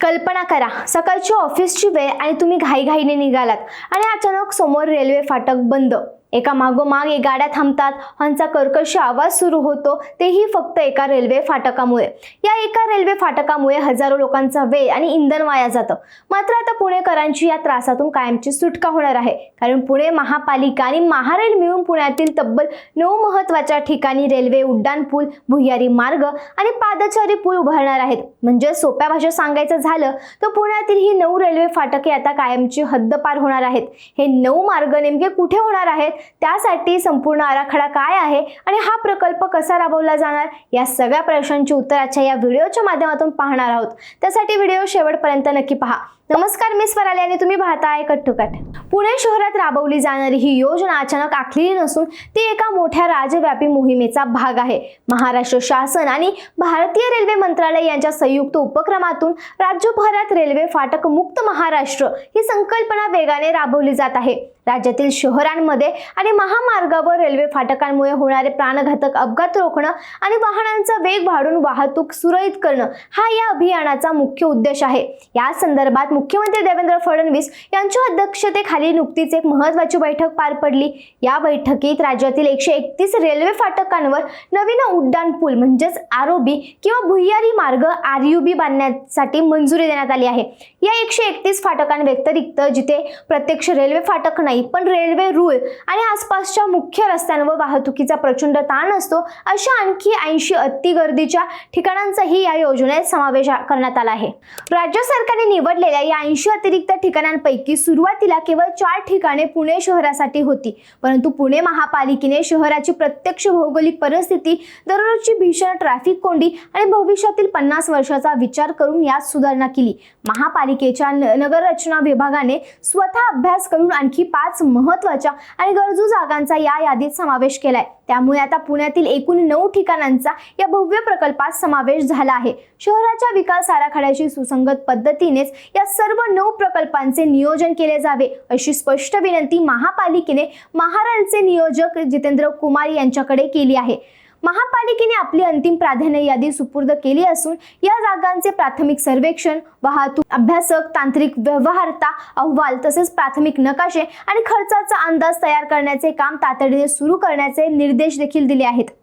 कल्पना करा, सकाळची ऑफिसची वेळ आणि तुम्ही घाईघाईने निघालात आणि अचानक समोर रेल्वे फाटक बंद. एका मागोमाग एक गाड्या थांबतात, हॉर्नचा कर्कश आवाज सुरू होतो, तेही फक्त एका रेल्वे फाटकामुळे. या एका रेल्वे फाटकामुळे हजारो लोकांचा वेळ आणि इंधन वाया जातं. मात्र आता पुणेकरांची या त्रासातून कायमची सुटका होणार आहे, कारण पुणे महापालिका आणि महारेल मिळून पुण्यातील तब्बल 9 महत्त्वाच्या ठिकाणी रेल्वे उड्डाणपूल, भुयारी मार्ग आणि पादचारी पूल उभारणार आहेत. म्हणजे सोप्या भाषेत सांगायचं झालं तर पुण्यातील ही 9 रेल्वे फाटके आता कायमची हद्दपार होणार आहेत. हे 9 मार्ग नेमके कुठे होणार आहेत, त्यासाठी संपूर्ण आराखडा काय आहे आणि हा प्रकल्प कसा राबवला जाणार, या सगळ्या प्रश्नांची उत्तर आजच्या या व्हिडिओच्या माध्यमातून पाहणार आहोत. त्यासाठी व्हिडिओ शेवटपर्यंत नक्की पहा. नमस्कार, मी स्वराली आणि तुम्ही पाहताय कट टू कट. पुणे शहरात राबवली जाणारी ही योजना अचानक आखलेली नसून ती एका मोठ्या राज्यव्यापी मोहिमेचा भाग आहे. महाराष्ट्र शासन आणि भारतीय रेल्वे मंत्रालय यांच्या संयुक्त उपक्रमातून राज्यभरात रेल्वे फाटक मुक्त महाराष्ट्र ही संकल्पना वेगाने राबवली जात आहे. राज्यातील शहरांमध्ये आणि महामार्गावर रेल्वे फाटकांमुळे होणारे प्राणघातक अपघात रोखणं आणि वाहनांचा वेग वाढवून वाहतूक सुरळीत करणं हा या अभियानाचा मुख्य उद्देश आहे. या संदर्भात मुख्यमंत्री देवेंद्र फडणवीस यांच्या अध्यक्षतेखाली नुकतीच एक महत्त्वाची बैठक पार पडली. या बैठकीत राज्यातील 131 रेल्वे फाटकांवर नवीन उड्डाण पूल म्हणजेच आरओबी किंवा भुयारी मार्ग आरयूबी बांधण्यासाठी मंजुरी देण्यात आली आहे. या 131 फाटकांव्यतिरिक्त जिथे प्रत्यक्ष रेल्वे फाटक नाही पण रेल्वे रूळ आणि आसपासच्या मुख्य रस्त्यांवर वाहतुकीचा प्रचंड ताण असतो, अशा आणखी 80 अतिगर्दीच्या ठिकाणांचाही या योजनेत समावेश करण्यात आला आहे. राज्य सरकारने निवडलेल्या या 80 अतिरिक्त ठिकाणांपैकी सुरुवातीला केवळ 4 ठिकाणे पुणे शहरासाठी होती. परंतु पुणे महापालिकेने शहराची प्रत्यक्ष भौगोलिक परिस्थिती, दररोजची भीषण ट्रॅफिक कोंडी आणि भविष्यातील 50 वर्षाचा विचार करून यात सुधारणा केली. महापालिकेच्या नगररचना विभागाने स्वतः अभ्यास करून आणखी 5 महत्त्वाच्या आणि गरजू जागांचा या यादीत समावेश केलाय. त्यामुळे आता पुण्यातील एकूण 9 ठिकाणांचा या भव्य प्रकल्पात समावेश झाला आहे. शहराच्या विकास आराखड्याची सुसंगत पद्धतीनेच या सर्व 9 प्रकल्पांचे नियोजन केले जावे, अशी स्पष्ट विनंती महापालिकेने महारेलचे नियोजक जितेंद्र कुमार यांच्याकडे केली आहे. महापालिकेने आपली अंतिम प्राधान्य यादी सुपूर्द केली असून या जागांचे प्राथमिक सर्वेक्षण, वाहतूक अभ्यासक, तांत्रिक व्यवहार्यता अहवाल तसेच प्राथमिक नकाशे आणि खर्चाचा अंदाज तयार करण्याचे काम तातडीने सुरू करण्याचे निर्देश देखील दिले आहेत.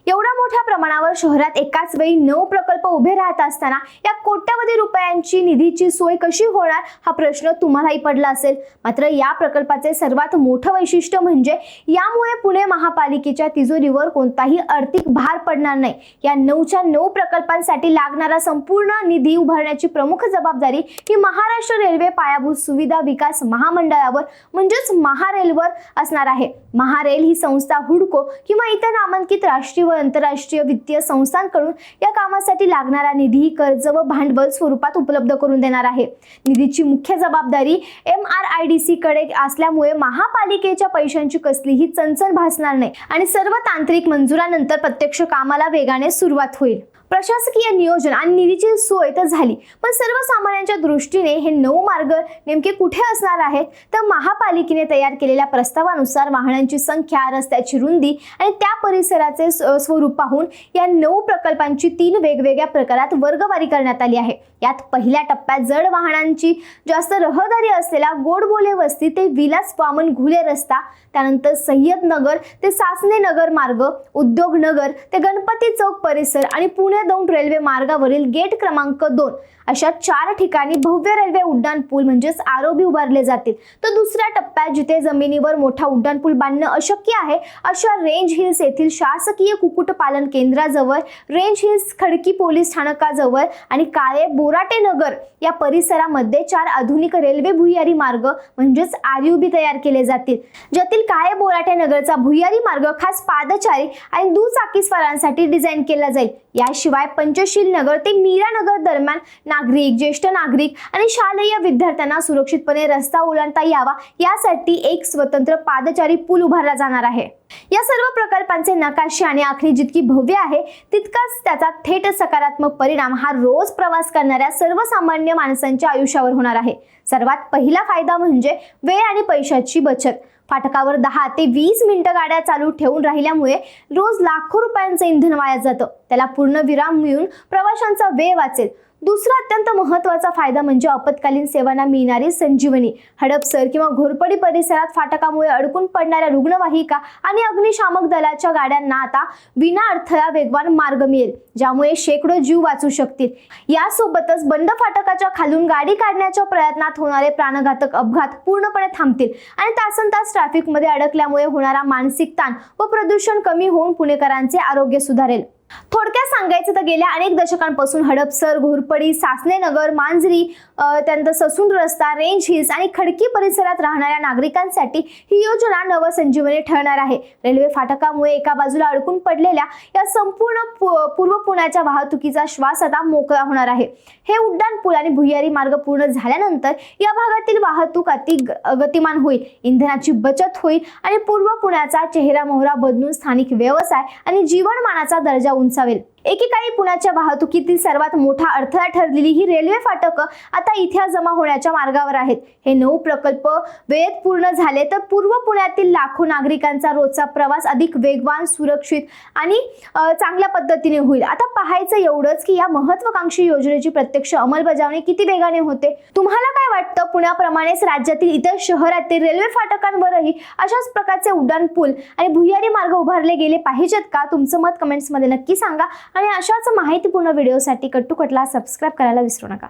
एवढ्या मोठ्या प्रमाणावर शहरात एकाच वेळी 9 प्रकल्प उभे राहत असताना या कोट्यवधी रुपयांची निधीची सोय कशी होणार हा प्रश्न तुम्हालाही पडला असेल. मात्र या प्रकल्पाचे सर्वात मोठं वैशिष्ट्य म्हणजे यामुळे पुणे महापालिकेच्या तिजोरीवर कोणताही आर्थिक भार पडणार नाही. या 9च्या 9 प्रकल्पांसाठी लागणारा संपूर्ण निधी उभारण्याची प्रमुख जबाबदारी ही महाराष्ट्र रेल्वे पायाभूत सुविधा विकास महामंडळावर म्हणजेच महारेलवर असणार आहे. महारेल ही संस्था हुडको किंवा इतर नामांकित राष्ट्रीय व आंतरराष्ट्रीय वित्तीय संस्थांकडून या कामासाठी लागणारा निधी, कर्ज व भांडवल स्वरूपात उपलब्ध करून देणार आहे. निधीची मुख्य जबाबदारी MRIDC कडे असल्यामुळे महापालिकेच्या पैशांची कसलीही चणचण भासणार नाही आणि सर्व तांत्रिक मंजुरानंतर प्रत्यक्ष कामाला वेगाने सुरुवात होईल. प्रशासकीय नियोजन आणि निधीची सोय तर झाली, पण सर्वसामान्यांच्या दृष्टीने हे 9 मार्ग नेमके कुठे असणार आहेत, तर महापालिकेने तयार केलेल्या प्रस्तावानुसार वाहनांची संख्या, रस्त्याची रुंदी आणि त्या परिसराचे स्वरूप पाहून या 9 प्रकल्पांची 3 वेगवेगळ्या प्रकारात वर्गवारी करण्यात आली आहे. यात पहिल्या टप्प्यात जड वाहनांची जास्त रहदारी असलेला गोडबोले वस्ती ते विलास वामन घुले रस्ता, त्यानंतर सय्यद नगर ते सासने नगर मार्ग, उद्योग नगर ते गणपती चौक परिसर आणि पुणे दौंड रेल्वे मार्गावरील गेट क्रमांक 2 अशा 4 ठिकाणी भव्य रेल्वे उड्डाण पूल म्हणजेच आरओबी उभारले जातील. तर दुसऱ्या टप्प्यात जिथे जमिनीवर मोठा उड्डाण पूल बांधणं अशक्य आहे अशा रेंज हिल्स येथील शासकीय कुक्कुटपालन केंद्राजवळ, रेंज हिल्स खडकी पोलीस स्थानकाजवळ आणि काळे बोराटे नगर या परिसरामध्ये 4 आधुनिक रेल्वे भुयारी मार्ग म्हणजेच आरयूबी तयार केले जातील. ज्यातील काळे बोराटे नगरचा भुयारी मार्ग खास पादचारी आणि दुचाकी स्वारांसाठी डिझाईन केला जाईल. याशिवाय पंचशील नगर ते मीरा नगर दरम्यान नागरिक, ज्येष्ठ नागरिक आणि शालेय विद्यार्थ्यांना सुरक्षितपणे रस्ता ओलांडता यावा यासाठी एक स्वतंत्र पादचारी पूल उभारला जाणार आहे. या सर्व प्रकल्पांचे नकाशे आणि आखणी जितकी भव्य आहे तितकाच त्याचा थेट सकारात्मक परिणाम हा रोज प्रवास करणाऱ्या सर्वसामान्य माणसांच्या आयुष्यावर होणार आहे. सर्वात पहिला फायदा म्हणजे वेळ आणि पैशाची बचत. फाटकावर 10 ते 20 मिनिटं गाड्या चालू ठेवून राहिल्यामुळे रोज लाखो रुपयांचं इंधन वाया जातं. त्याला पूर्ण विराम मिळून प्रवाशांचा वेळ वाचेल. दुसरा अत्यंत महत्त्वाचा फायदा म्हणजे आपत्कालीन सेवांना मिळणारी संजीवनी. हडपसर किंवा घोरपडी परिसरात फाटकामुळे अडकून पडणाऱ्या रुग्णवाहिका आणि अग्निशामक दलाच्या गाड्यांना आता विना अडथळा वेगवान मार्ग मिळेल, ज्यामुळे शेकडो जीव वाचू शकतील. यासोबतच बंद फाटकाच्या खालून गाडी काढण्याच्या प्रयत्नात होणारे प्राणघातक अपघात पूर्णपणे थांबतील आणि तासनतास ट्रॅफिकमध्ये अडकल्यामुळे होणारा मानसिक ताण व प्रदूषण कमी होऊन पुणेकरांचे आरोग्य सुधारेल. थोडक्यात सांगायचं तर गेल्या अनेक दशकांपासून हडपसर, घोरपडी, सासने नगर, मांजरी, त्यानंतर ससून रस्ता, रेंज हिल्स आणि खडकी परिसरात राहणाऱ्या नागरिकांसाठी ही योजना नवसंजीवनी ठरणार आहे. रेल्वे फाटकामुळे एका बाजूला अडकून पडलेल्या या संपूर्ण पूर्व पुण्याच्या वाहतुकीचा श्वास आता मोकळा होणार आहे. हे उड्डाण पूल आणि भुयारी मार्ग पूर्ण झाल्यानंतर या भागातील वाहतूक गतिमान होईल, इंधनाची बचत होईल आणि पूर्व पुण्याचा चेहरा मोहरा बदलून स्थानिक व्यवसाय आणि जीवनमानाचा दर्जा उंचावेल. एकेकाळी पुण्याच्या वाहतुकीतील सर्वात मोठा अडथळा ठरलेली ही रेल्वे फाटक आता इथे जमा होण्याच्या मार्गावर आहेत. हे 9 प्रकल्प वेळेत पूर्ण झाले तर पूर्व पुण्यातील लाखो नागरिकांचा रोजचा प्रवास अधिक वेगवान, सुरक्षित आणि चांगल्या पद्धतीने होईल. आता पाहायचं एवढंच की या महत्त्वाकांक्षी योजनेची प्रत्यक्ष अंमलबजावणी किती वेगाने होते. तुम्हाला काय वाटतं? पुण्याप्रमाणेच राज्यातील इतर शहरातील रेल्वे फाटकांवरही अशाच प्रकारचे उड्डाण पूल आणि भुयारी मार्ग उभारले गेले पाहिजेत का? तुमचं मत कमेंट्समध्ये नक्की सांगा आणि अशाच माहितीपूर्ण व्हिडिओसाठी कट्टू कटला सबस्क्राईब करायला विसरू नका.